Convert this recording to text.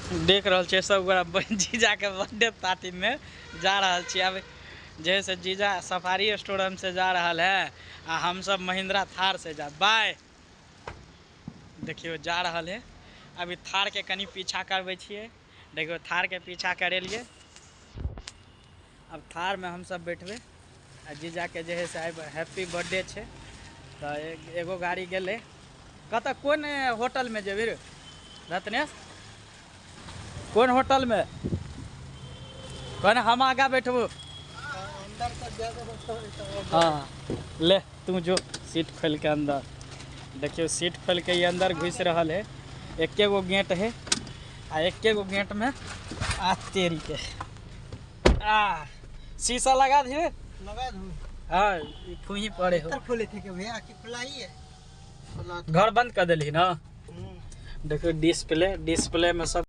देख रहा छे सब गोरा जीजा के बर्थडे पार्टी में जा रहा छे। अब जैसे जीजा सफारी स्टोर से जा रहा है आ हम सब महिंद्रा थार से जा बाय। देखियो जा रहा है। अभी थार के कनी पीछा करबे छिए। देखियो थार के पीछा करे लिए। अब थार में हम सब बैठबे। जीजा के जे है से हैप्पी बर्थडे छे। तो एगो गाड़ी गेले कत कौन होटल में जेबे रे रत्नेश? कौन होटल में? कौन हम आगा बैठबो? हाँ ले तू जो सीट खोल के अंदर। देखियो सीट खोल के ये अंदर घुस रहा है। एके गो गेट है आ एके गो गेट में आ तेरी के आ शीशा लगा दे। लगा दूं? हाँ फूही पड़े हो। खोले थे के भैया कि खुलाई है? घर बंद कर दिली ना। देखियो डिस्प्ले में सब